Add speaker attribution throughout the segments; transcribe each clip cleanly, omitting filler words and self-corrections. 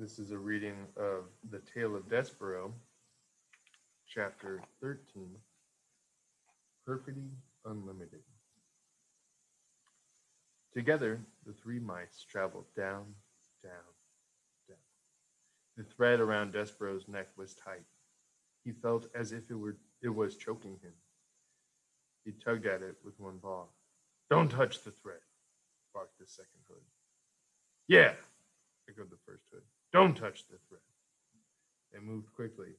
Speaker 1: This is a reading of The Tale of Despereaux, Chapter 13, Perfidy Unlimited. Together, the three mice traveled down, down, down. The thread around Despereaux's neck was tight. He felt as if it was choking him. He tugged at it with one paw. "Don't touch the thread," barked the second hood. "Yeah," echoed the first hood. "Don't touch the thread." They moved quickly.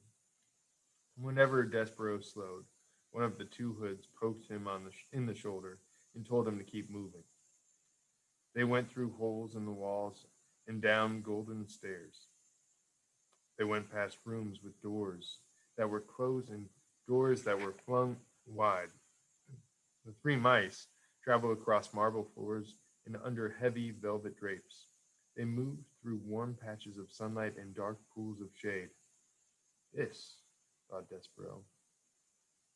Speaker 1: Whenever Despereaux slowed, one of the two hoods poked him in the shoulder and told him to keep moving. They went through holes in the walls and down golden stairs. They went past rooms with doors that were closed and doors that were flung wide. The three mice traveled across marble floors and under heavy velvet drapes. They moved through warm patches of sunlight and dark pools of shade. This, thought Despereaux,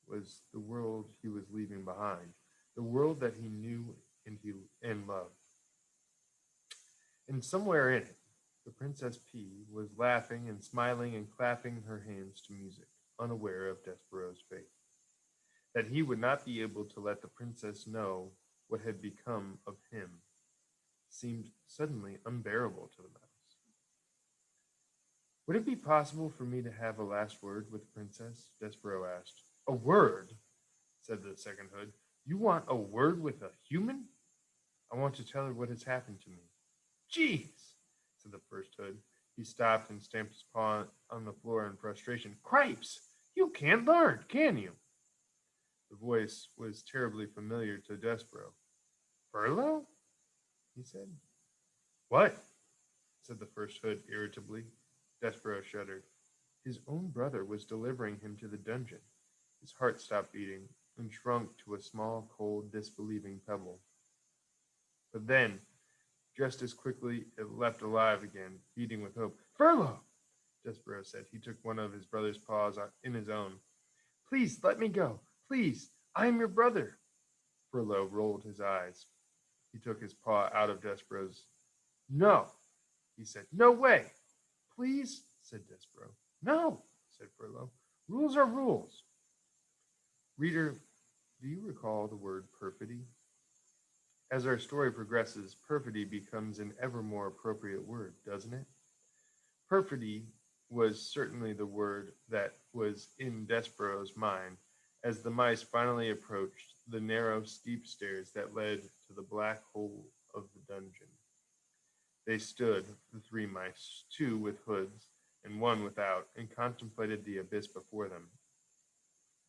Speaker 1: was the world he was leaving behind, the world that he knew and loved. And somewhere in it, the Princess P was laughing and smiling and clapping her hands to music, unaware of Despereaux's fate. That he would not be able to let the princess know what had become of him seemed suddenly unbearable to the mouse. "Would it be possible for me to have a last word with the princess?" Despereaux asked. "A word?" said the second hood. "You want a word with a human?" "I want to tell her what has happened to me." "Jeez," said the first hood. He stopped and stamped his paw on the floor in frustration. "Cripes! You can't learn, can you?" The voice was terribly familiar to Despereaux. "Furlough?" he said. "What?" said the first hood irritably. Despereaux shuddered. His own brother was delivering him to the dungeon. His heart stopped beating and shrunk to a small, cold, disbelieving pebble. But then, just as quickly, it leapt alive again, beating with hope. "Furlough!" Despereaux said. He took one of his brother's paws in his own. "Please, let me go. Please, I am your brother." Furlough rolled his eyes. He took his paw out of Despereaux's. "No," he said. "No way." "Please," said Despereaux. "No," said Furlough. "Rules are rules." Reader, do you recall the word perfidy? As our story progresses, perfidy becomes an ever more appropriate word, doesn't it? Perfidy was certainly the word that was in Despereaux's mind as the mice finally approached the narrow, steep stairs that led to the black hole of the dungeon. They stood, the three mice, two with hoods and one without, and contemplated the abyss before them.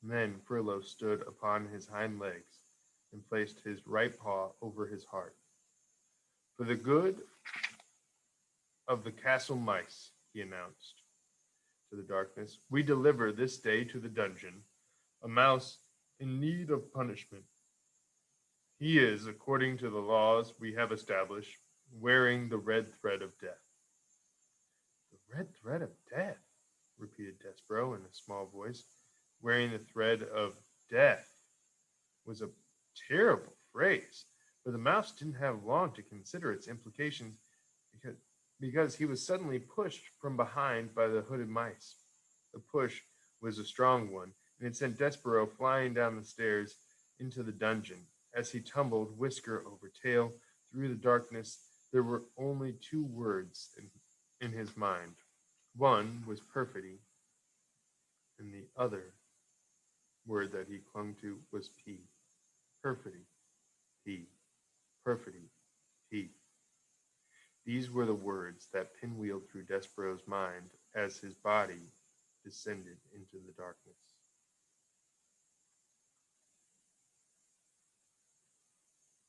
Speaker 1: Then Furlough stood upon his hind legs and placed his right paw over his heart. "For the good of the castle mice," he announced to the darkness, "we deliver this day to the dungeon a mouse in need of punishment. He is, according to the laws we have established, wearing the red thread of death." "The red thread of death," repeated Despereaux in a small voice. Wearing the thread of death was a terrible phrase, but the mouse didn't have long to consider its implications because he was suddenly pushed from behind by the hooded mice. The push was a strong one, and it sent Despereaux flying down the stairs into the dungeon. As he tumbled, whisker over tail, through the darkness, there were only two words in his mind. One was perfidy, and the other word that he clung to was P. Perfidy, P. Perfidy, P. These were the words that pinwheeled through Despereaux's mind as his body descended into the darkness.